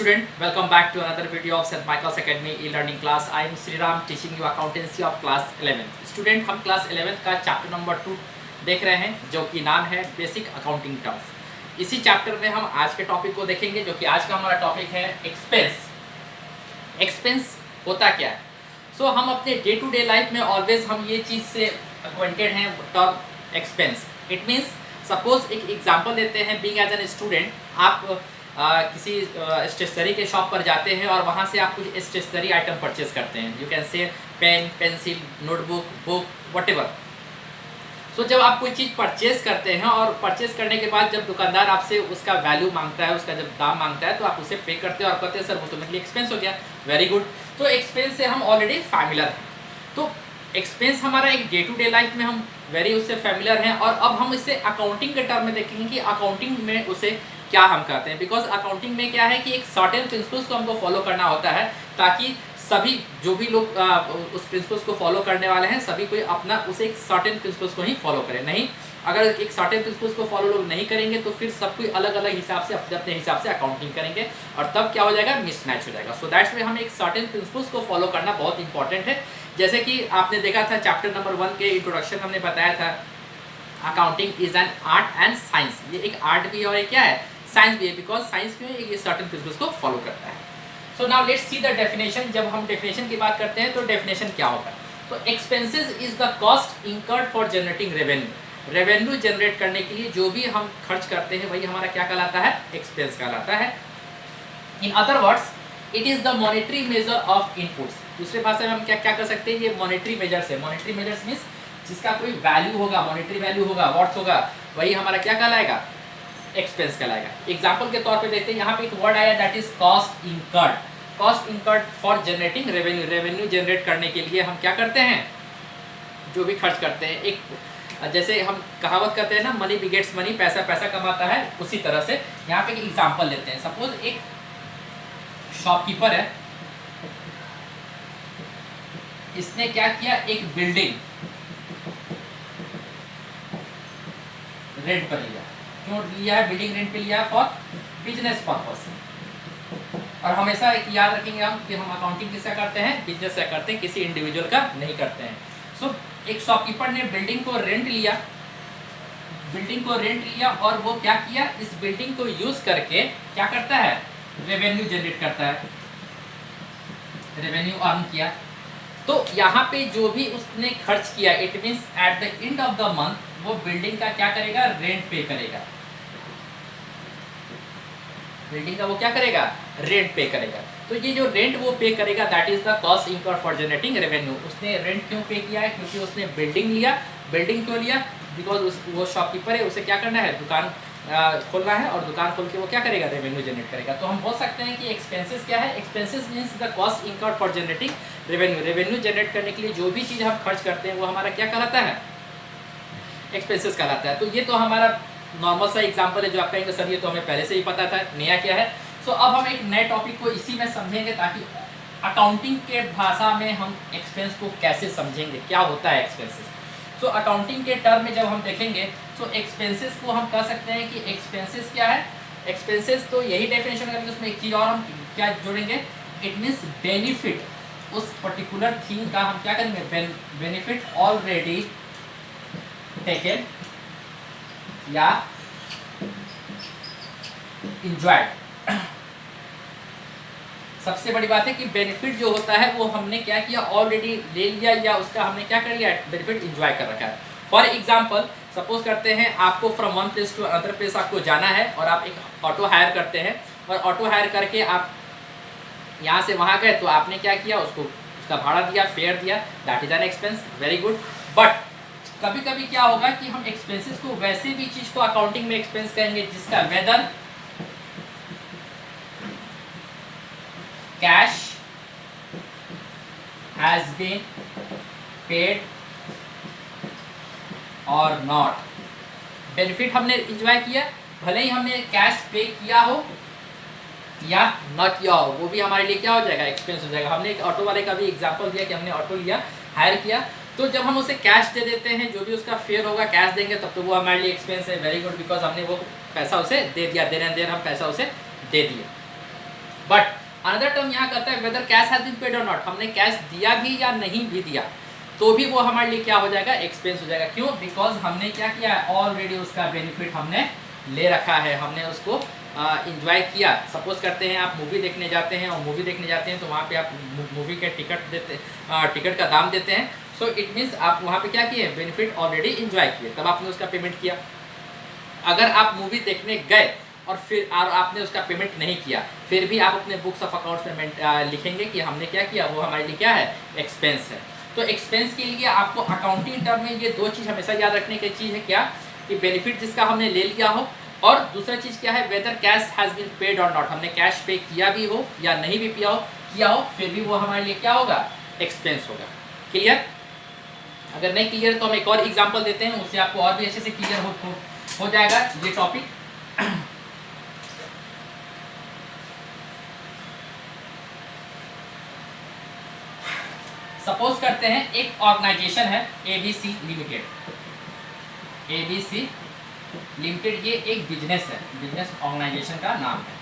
student, welcome back to another video of St. Michael's Academy e-learning class. I am Sriram teaching you accountancy of class 11th. Student, हम class 11th का chapter number 2 देख रहे हैं जो कि नाम है बेसिक अकाउंटिंग टर्म्स। इसी चैप्टर में हम आज के टॉपिक को देखेंगे जो कि आज का हमारा टॉपिक है एक्सपेंस। एक्सपेंस होता क्या है? हम अपने डे टू डे लाइफ में ऑलवेज हम ये चीज़ से अक्वेंटेड हैं term expense. It means suppose एक एग्जांपल देते हैं, बीइंग एज एन स्टूडेंट आप किसी स्टेशनरी के शॉप पर जाते हैं और वहाँ से आप कुछ स्टेशनरी आइटम परचेज करते हैं। You can say pen, pencil, notebook, book, whatever. जब आप कोई चीज़ परचेज करते हैं और परचेज करने के बाद जब दुकानदार आपसे उसका वैल्यू मांगता है, उसका जब दाम मांगता है, तो आप उसे पे करते हैं और कहते हैं सर वो तो मेरे लिए एक्सपेंस हो गया। Very good. तो एक्सपेंस से हम ऑलरेडी फैमिलियर हैं। तो एक्सपेंस हमारा एक डे टू डे लाइफ में हम वेरी उससे फैमिलियर हैं। और अब हम इसे अकाउंटिंग के टर्म में देखेंगे कि अकाउंटिंग में उसे क्या हम करते हैं। बिकॉज अकाउंटिंग में क्या है कि एक सर्टेन प्रिंसिपल्स को हमको फॉलो करना होता है ताकि सभी जो भी लोग उस प्रिंसिपल्स को फॉलो करने वाले हैं सभी कोई अपना उसे एक सर्टेन प्रिंसिपल्स को ही फॉलो करें। नहीं, अगर एक सर्टेन प्रिंसिपल्स को फॉलो लोग नहीं करेंगे तो फिर सब कोई अलग अलग हिसाब से अपने अपने हिसाब से अकाउंटिंग करेंगे और तब क्या हो जाएगा, मिसमैच हो जाएगा। सो दैट्स में हमें एक सर्टेन प्रिंसिपल्स को फॉलो करना बहुत इंपॉर्टेंट है। जैसे कि आपने देखा था चैप्टर नंबर 1 के इंट्रोडक्शन हमने बताया था accounting is an art and science. ये एक आर्ट भी है और एक क्या है, साइंस भी है। बिकॉज साइंस में ये सर्टेन प्रिंसिपल्स को फॉलो करता है। So now let's see the definition. जब हम डेफिनेशन की बात करते हैं तो डेफिनेशन क्या होगा? तो expenses is the cost incurred for generating revenue. Revenue generate करने के लिए जो भी हम खर्च करते हैं वही हमारा क्या कहलाता है, एक्सपेंस कहलाता है। इन other words it is the monetary measure of inputs. दूसरे भाषा में हम क्या क्या कर सकते हैं, ये मॉनेटरी मेजर्स है। मॉनेटरी मेजर्स मीन्स जिसका कोई वैल्यू होगा, मॉनेटरी वैल्यू होगा, व्हाट्स होगा, वही हमारा क्या कहलाएगा, एक्सपेंस कहलाएगा। एग्जाम्पल के तौर पे देखते हैं, यहाँ पे एक वर्ड आया that is cost incurred. Cost incurred for generating revenue. Revenue generate करने के लिए हम क्या करते हैं, जो भी खर्च करते हैं। एक जैसे हम कहावत कहते हैं ना, मनी बिगेट्स मनी, पैसा पैसा कमाता है, उसी तरह से यहाँ पे एक एग्जाम्पल लेते हैं। सपोज एक शॉपकीपर है, इसने क्या किया, एक बिल्डिंग रेंट पर लिया। क्यों लिया है बिल्डिंग रेंट पे लिया? For business purpose. और हमेशा एक याद रखेंगे हम कि हम अकाउंटिंग किसका करते हैं, बिजनेस का करते हैं, किसी इंडिविजुअल का नहीं करते हैं। सो एक शॉपकीपर ने बिल्डिंग को रेंट लिया, बिल्डिंग को रेंट लिया और वो क्या किया, इस बिल्डिंग को यूज करके क्या करता है, रेवेन्यू जनरेट करता है, रेवेन्यू अर्न किया। तो यहाँ पे जो भी उसने खर्च किया, it means eight the end of the month वो बिल्डिंग का क्या करेगा, रेंट पे करेगा। बिल्डिंग का वो क्या करेगा, रेंट पे करेगा। तो ये जो रेंट वो पे करेगा that is the cost incurred for generating revenue. उसने रेंट क्यों पे किया है, क्योंकि उसने बिल्डिंग लिया। बिल्डिंग क्यों लिया, बिकॉज वो शॉपकीपर है, उसे क्या करना है, दुकान खोलना है और दुकान खोल के वो क्या करेगा, रेवेन्यू जनरेट करेगा। तो हम बोल सकते हैं कि एक्सपेंसेस क्या है, expenses means the cost incurred for generating revenue. Revenue generate करने के लिए जो भी चीज़ हम खर्च करते हैं वो हमारा क्या कहलाता है, एक्सपेंसेस कहलाता है। तो ये तो हमारा नॉर्मल सा एग्जांपल है जो आप कहेंगे सर ये तो हमें पहले से ही पता था, नया क्या है। अब हम एक नए टॉपिक को इसी में समझेंगे ताकि अकाउंटिंग के भाषा में हम एक्सपेंस को कैसे समझेंगे, क्या होता है एक्सपेंसेस। अकाउंटिंग के टर्म में जब हम देखेंगे तो एक्सपेंसेस को हम कह सकते हैं कि एक्सपेंसेस क्या है। एक्सपेंसेस तो यही डेफिनेशन करेंगे, उसमें एक चीज़ और हम क्या जोड़ेंगे, इट मीन्स बेनिफिट। उस पर्टिकुलर थिंग का हम क्या करेंगे, बेनिफिट ऑलरेडी टेकन या इंजॉयड। सबसे बड़ी बात है कि बेनिफिट जो होता है वो हमने क्या किया, ऑलरेडी ले लिया या उसका हमने क्या कर लिया, बेनिफिट इंजॉय कर रखा है। फॉर एग्जांपल सपोज करते हैं आपको from one place to other place आपको जाना है और आप एक ऑटो हायर करते हैं और ऑटो हायर करके आप यहाँ से वहाँ गए तो आपने क्या किया, उसको उसका भाड़ा दिया, फेयर दिया, that is an expense. Very good. But कभी कभी क्या होगा कि हम एक्सपेंसेस को वैसे भी चीज को अकाउंटिंग में एक्सपेंस करेंगे जिसका whether cash has been paid or not. Benefit हमने एंजॉय किया, भले ही हमने कैश पे किया हो या न किया हो, वो भी हमारे लिए क्या हो जाएगा, एक्सपेंस हो जाएगा। हमने एक ऑटो वाले का भी एग्जांपल दिया कि हमने ऑटो लिया, हायर किया, तो जब हम उसे कैश दे देते हैं, जो भी उसका फेयर होगा कैश देंगे, तब तो वो हमारे लिए एक्सपेंस है। वेरी गुड, बिकॉज हमने वो पैसा उसे दे दिया, देर एंड देर हम पैसा उसे दे दिए। बट अनदर टर्म यहाँ कहता है whether cash has been paid or not, हमने कैश दिया भी या नहीं भी दिया तो भी वो हमारे लिए क्या हो जाएगा, एक्सपेंस हो जाएगा। क्यों? बिकॉज हमने क्या किया है, ऑलरेडी उसका बेनिफिट हमने ले रखा है, हमने उसको इंजॉय किया। सपोज करते हैं आप मूवी देखने जाते हैं, और मूवी देखने जाते हैं तो वहाँ पे आप मूवी के टिकट का दाम देते हैं। सो इट मीन्स आप वहाँ पे क्या किए, बेनिफिट ऑलरेडी इंजॉय किए, तब आपने उसका पेमेंट किया। अगर आप मूवी देखने गए और फिर आपने उसका पेमेंट नहीं किया, फिर भी आप अपने बुक्स ऑफ अकाउंट्स में लिखेंगे कि हमने क्या किया, वो हमारे लिए क्या है, एक्सपेंस है। तो एक्सपेंस के लिए आपको अकाउंटिंग टर्म में ये दो चीज़ हमेशा याद रखने की चीज़ है, क्या कि बेनिफिट जिसका हमने ले लिया हो, और दूसरा चीज़ क्या है, whether cash has been paid or not, हमने कैश पे किया भी हो या नहीं भी किया हो फिर भी वो हमारे लिए क्या होगा, एक्सपेंस होगा। क्लियर? अगर नहीं क्लियर तो हम एक और एग्जांपल देते हैं, उससे आपको और भी अच्छे से क्लियर हो जाएगा ये टॉपिक। सपोज करते हैं एक ऑर्गेनाइजेशन है ABC लिमिटेड। ABC लिमिटेड ये एक बिजनेस है, बिजनेस ऑर्गेनाइजेशन का नाम है।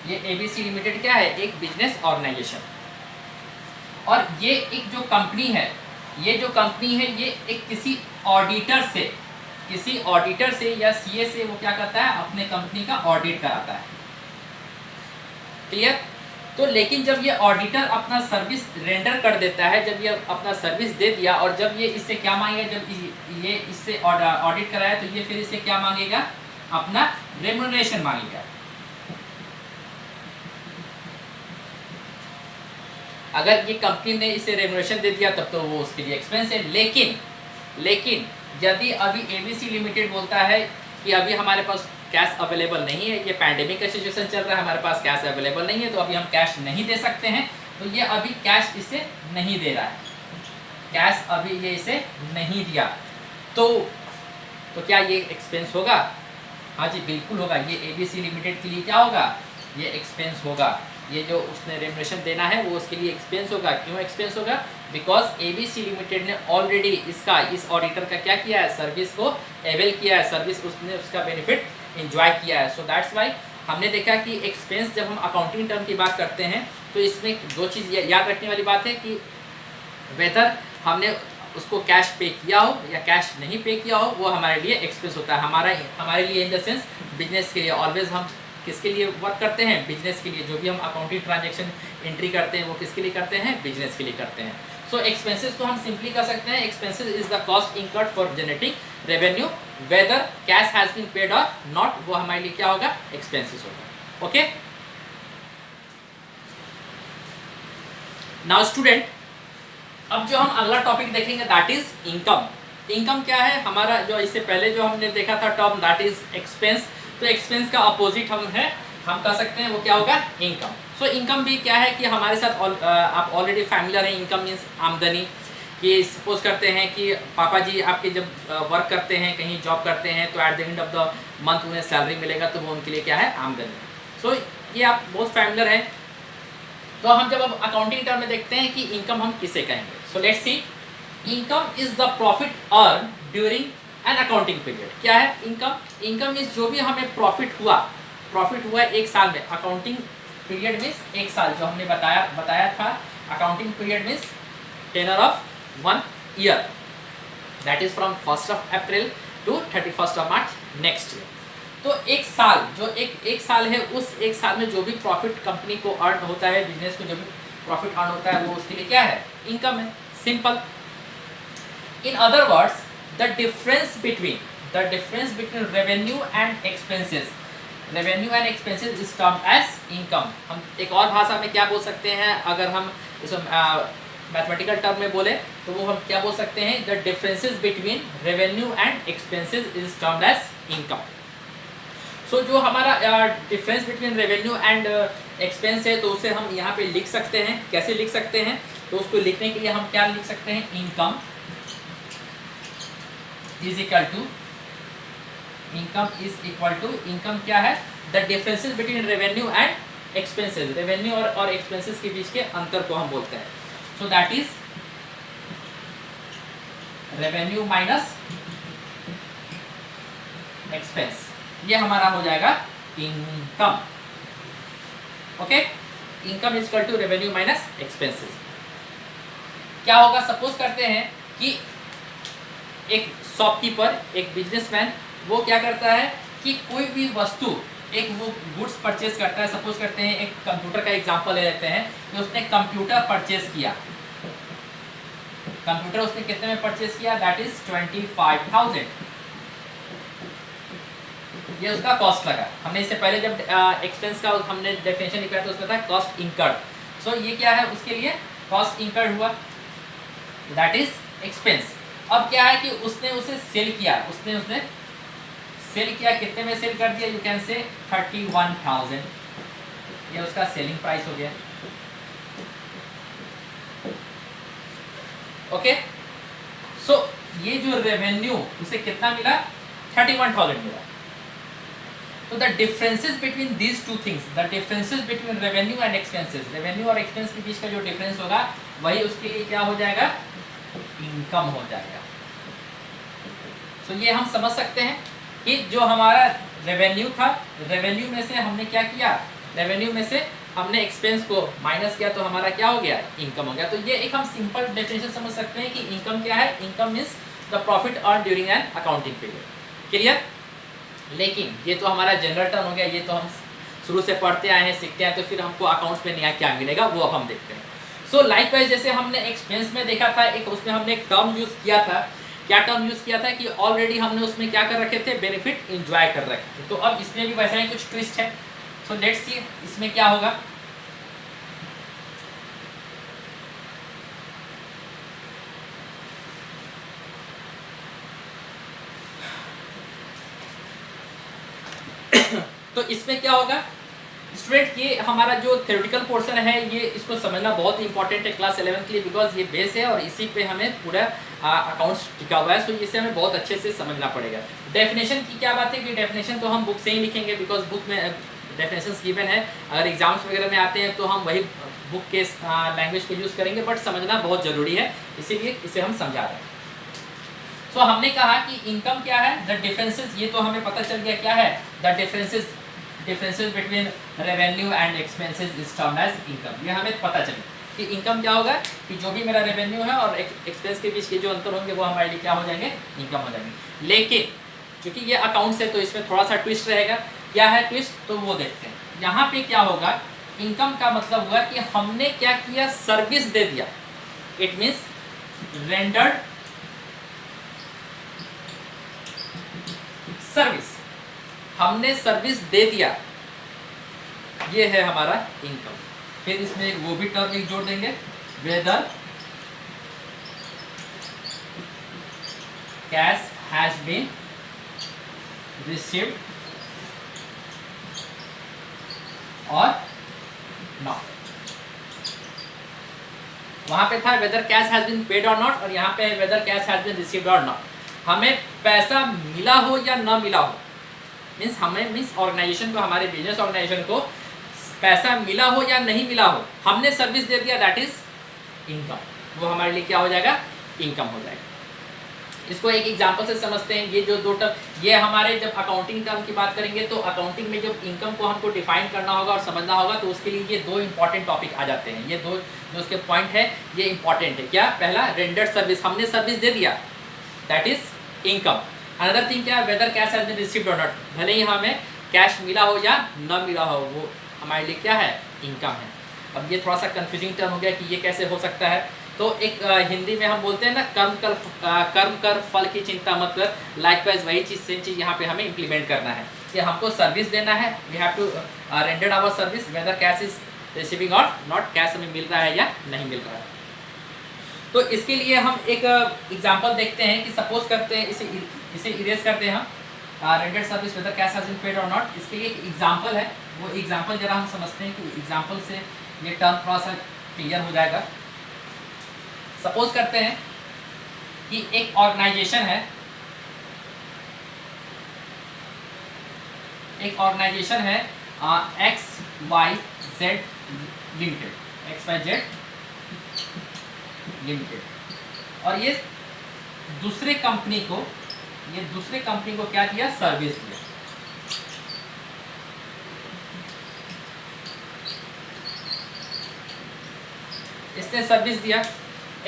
ये ABC लिमिटेड क्या है, एक बिजनेस ऑर्गेनाइजेशन। और ये एक जो कंपनी है, ये जो कंपनी है ये एक किसी ऑडिटर से या CA से वो क्या करता है, अपने कंपनी का ऑडिट कराता है। क्लियर? तो लेकिन जब ये ऑडिटर अपना सर्विस रेंडर कर देता है, जब ये अपना सर्विस दे दिया और जब ये इससे क्या मांगेगा, जब ये इससे ऑडिट कराया तो ये फिर इससे क्या मांगेगा, अपना रेम्यूनरेशन मांगेगा। अगर ये कंपनी ने इसे रेम्यूनरेशन दे दिया तब तो वो उसके लिए एक्सपेंस है। लेकिन यदि अभी ABC लिमिटेड बोलता है कि अभी हमारे पास कैश अवेलेबल नहीं है, ये पैंडेमिक का सिचुएशन चल रहा है, हमारे पास कैश अवेलेबल नहीं है, तो अभी हम कैश नहीं दे सकते हैं, तो ये अभी कैश इसे नहीं दे रहा है, कैश अभी ये इसे नहीं दिया, तो क्या ये एक्सपेंस होगा? हाँ जी बिल्कुल होगा। ये ABC लिमिटेड के लिए क्या होगा, ये एक्सपेंस होगा। ये जो उसने रेम्यूनरेशन देना है वो उसके लिए एक्सपेंस होगा। क्यों एक्सपेंस होगा? बिकॉज ABC लिमिटेड ने ऑलरेडी इस ऑडिटर का क्या किया है, सर्विस को अवेल किया है, सर्विस उसने उसका बेनिफिट एंजॉय किया है। सो दैट्स वाई हमने देखा कि एक्सपेंस जब हम अकाउंटिंग टर्म की बात करते हैं तो इसमें दो चीज़ याद रखने वाली बात है कि वेदर हमने उसको कैश पे किया हो या कैश नहीं पे किया हो, वो हमारे लिए एक्सपेंस होता है। हमारे लिए इन द सेंस बिजनेस के लिए ऑलवेज हम किसके लिए वर्क करते हैं, बिजनेस के लिए। जो भी हम अकाउंटिंग ट्रांजैक्शन एंट्री करते हैं वो किसके लिए करते हैं, बिजनेस के लिए करते हैं। सो एक्सपेंसेस को हम सिंपली कर सकते हैं, expenses is the cost incurred for generating revenue whether cash has been paid or not, वो हमारे लिए क्या होगा, एक्सपेंसेस होगा। ओके, नाउ स्टूडेंट, अब जो हम अगला टॉपिक देखेंगे दैट इज इनकम। इनकम क्या है हमारा, जो इससे पहले जो हमने देखा था टर्म दैट इज एक्सपेंस, तो एक्सपेंस का अपोजिट हम कह सकते हैं वो क्या होगा, इनकम। सो इनकम भी क्या है कि हमारे साथ आप ऑलरेडी फैमिलियर हैं। इनकम मीन्स आमदनी। कि सपोज करते हैं कि पापा जी आपके जब वर्क करते हैं, कहीं जॉब करते हैं, तो eight the end of the month उन्हें सैलरी मिलेगा, तो वो उनके लिए क्या है, आमदनी। सो ये आप बहुत फैमिलियर हैं। तो हम जब अब अकाउंटिंग टर्म में देखते हैं कि इनकम हम किसे कहेंगे। So let's see, income is the profit earn during an accounting period. क्या है इनकम? इनकम मीन्स जो भी हमें प्रॉफिट हुआ एक साल में। अकाउंटिंग पीरियड मीन्स एक साल, जो हमने बताया था। Accounting period means tenure of 1 year, that is from 1st of April to 31st of March next year. तो एक साल, जो एक साल है, उस एक साल में जो भी प्रॉफिट कंपनी को अर्न होता है, बिजनेस को जो भी प्रॉफिट अर्न होता है, वो उसके लिए क्या है, इनकम है। Simple. In other words, the difference between revenue and expenses is termed as income. हम एक और भाषा में क्या बोल सकते हैं, अगर हम मैथमेटिकल टर्म में बोले तो वो हम क्या बोल सकते हैं, the differences between revenue and expenses is termed as income. So जो हमारा difference between revenue and expense है, तो उसे हम यहाँ पे लिख सकते हैं। कैसे लिख सकते हैं? तो उसको लिखने के लिए हम क्या लिख सकते हैं, income is equal to income क्या है, the differences between revenue and expenses. Revenue और एक्सपेंसेस के बीच के अंतर को हम बोलते हैं। So that is revenue minus expense, ये हमारा हो जाएगा income. Okay, income is equal to revenue minus expenses. क्या होगा, सपोज करते हैं कि एक शॉपकीपर, एक बिजनेसमैन, वो क्या करता है कि कोई भी वस्तु, एक वो गुड्स परचेज करता है। सपोज करते हैं, एक कंप्यूटर का एग्जांपल ले लेते हैं कि उसने कंप्यूटर परचेज किया। कंप्यूटर उसने कितने में परचेज किया, दैट इज 25,000। ये उसका कॉस्ट लगा। हमने इससे पहले जब एक्सपेंस का हमने डेफिनेशन लिखा तो उसमें था कॉस्ट इंकर्ड। सो ये क्या है, उसके लिए कॉस्ट इंकर्ड हुआ, दैट इज एक्सपेंस। अब क्या है कि उसने उसे सेल किया, उसने सेल किया, कितने में सेल कर दिया, यू कैन से 31,000। ये उसका सेलिंग प्राइस हो गया। ओके, सो ये जो रेवेन्यू उसे कितना मिला, 31,000 मिला। तो the differences between these two things, the differences between revenue and expenses, revenue और एक्सपेंस के बीच का जो डिफरेंस होगा वही उसके लिए क्या हो जाएगा, इनकम हो जाएगा। सो ये हम समझ सकते हैं कि जो हमारा रेवेन्यू था, रेवेन्यू में से हमने क्या किया, रेवेन्यू में से हमने एक्सपेंस को माइनस किया तो हमारा क्या हो गया, इनकम हो गया। तो ये एक हम सिंपल डेफिनेशन समझ सकते हैं कि इनकम क्या है। Income means the profit earn during an accounting period. Clear? लेकिन ये तो हमारा जनरल टर्म हो गया, ये तो हम शुरू से पढ़ते आए हैं, सीखते हैं, तो फिर हमको अकाउंट्स में नया क्या मिलेगा वो अब हम देखते हैं। सो लाइकवाइज जैसे हमने एक्सपेंस में देखा था, एक उसमें हमने एक टर्म यूज किया था। क्या टर्म यूज किया था कि ऑलरेडी हमने उसमें क्या कर रखे थे, बेनिफिट एंजॉय कर रखे थे। तो अब इसमें भी वैसा ही कुछ ट्विस्ट है। सो लेट्स सी इसमें क्या होगा। तो इसमें क्या होगा स्टूडेंट, ये हमारा जो थ्योरेटिकल पोर्शन है, ये इसको समझना बहुत इंपॉर्टेंट है क्लास 11 के लिए, बिकॉज ये बेस है और इसी पे हमें पूरा अकाउंट्स टिका हुआ है। सो इसे हमें बहुत अच्छे से समझना पड़ेगा। डेफिनेशन की क्या बात है कि डेफिनेशन तो हम बुक से ही लिखेंगे, बिकॉज बुक में डेफिनेशंस गिवन है। अगर एग्जाम्स वगैरह में आते हैं तो हम वही बुक के लैंग्वेज को यूज़ करेंगे, बट समझना बहुत ज़रूरी है, इसीलिए इसे हम समझा रहे हैं। सो हमने कहा कि इनकम क्या है, द डिफरेंसेस, ये तो हमें पता चल गया क्या है, the differences between revenue and expenses is termed as income. ये हमें पता चले कि इनकम क्या होगा कि जो भी मेरा रेवेन्यू है और एक्सपेंस के बीच के जो अंतर होंगे वो हमारे लिए क्या हो जाएंगे, इनकम हो जाएंगे। लेकिन क्योंकि ये अकाउंट्स है तो इसमें थोड़ा सा ट्विस्ट रहेगा। क्या है ट्विस्ट, तो वो देखते हैं। यहाँ पे क्या होगा, इनकम का मतलब हुआ कि हमने क्या किया, सर्विस दे दिया। इट मीन्स रेंडर्ड सर्विस, हमने सर्विस दे दिया, ये है हमारा इनकम। फिर इसमें वो भी टर्म एक जोड़ देंगे, whether cash has been received or not. वहां पे था whether cash has been paid or not, और यहाँ पे है whether cash has been received or not. हमें पैसा मिला हो या ना मिला हो, मीन्स हमें ऑर्गेनाइजेशन को, हमारे बिजनेस ऑर्गेनाइजेशन को पैसा मिला हो या नहीं मिला हो, हमने सर्विस दे दिया, दैट इज इनकम। वो हमारे लिए क्या हो जाएगा, इनकम हो जाएगा। इसको एक एग्जांपल से समझते हैं। ये जो दो टर्म, ये हमारे जब अकाउंटिंग टर्म की बात करेंगे तो अकाउंटिंग में जब इनकम को हमको डिफाइन करना होगा और समझना होगा तो उसके लिए ये दो इंपॉर्टेंट टॉपिक आ जाते हैं। ये दो जो उसके पॉइंट है ये इंपॉर्टेंट है। क्या, पहला रेंडर्ड सर्विस, हमने सर्विस दे दिया, that is income. Another thing क्या है, whether cash has been received or not, भले ही हमें कैश मिला हो या न मिला हो, वो हमारे लिए क्या है, इनकम है। अब ये थोड़ा सा कंफ्यूजिंग टर्म हो गया कि ये कैसे हो सकता है। तो एक हिंदी में हम बोलते हैं ना, कर्म कर फल की चिंता मत कर। लाइकवाइज वही चीज़, सेम चीज़ यहाँ पे हमें इम्प्लीमेंट करना है कि हमको सर्विस देना है, we have to render our service, whether cash is receiving or not, cash हमें मिल रहा है या नहीं मिल रहा है। तो इसके लिए हम एक एग्जांपल देखते हैं कि सपोज करते हैं, इसे इरेज करते हैं हम, rendered service whether cash has been paid or not. इसके लिए एक एग्जांपल है, वो एग्जांपल जरा हम समझते हैं कि एग्जांपल से ये टर्म थोड़ा सा क्लियर हो जाएगा। सपोज करते हैं कि एक ऑर्गेनाइजेशन है, एक ऑर्गेनाइजेशन है XYZ लिमिटेड, XYZ लिमिटेड, और ये दूसरे कंपनी को ये दूसरे कंपनी को क्या दिया, सर्विस दिया। इसने सर्विस दिया,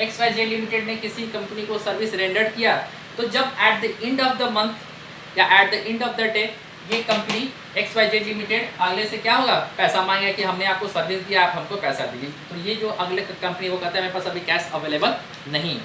XYZ लिमिटेड ने किसी कंपनी को सर्विस रेंडर किया, तो जब at the end of the month या at the end of the day ये कंपनी XYZ लिमिटेड अगले से क्या होगा, पैसा मांगेगा कि हमने आपको सर्विस दिया, आप हमको पैसा दिए। तो ये जो अगले कंपनी वो कहता है मेरे पास अभी कैश अवेलेबल नहीं,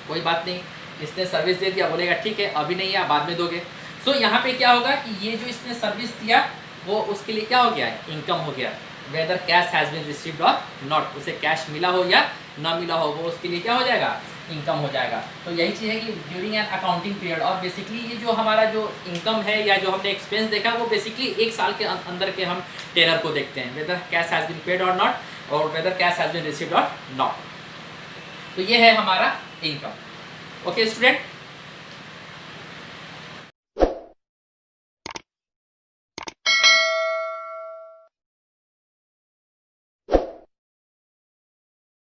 कोई बात नहीं, इसने सर्विस दे दिया, बोलेगा ठीक है अभी नहीं है बाद में दोगे। सो यहाँ पे क्या होगा कि ये जो इसने सर्विस दिया वो उसके लिए क्या हो गया है, इनकम हो गया। Whether cash has been received or not, उसे कैश मिला हो या ना मिला हो, वो उसके लिए क्या हो जाएगा, इनकम हो जाएगा। तो यही चीज़ है कि ड्यूरिंग एन अकाउंटिंग पीरियड, और बेसिकली ये जो हमारा जो इनकम है या जो हमने एक्सपेंस देखा वो बेसिकली एक साल के अंदर के हम टेनर को देखते हैं, whether cash has been paid or not और whether cash has been received or not. तो ये है हमारा इनकम। Okay student,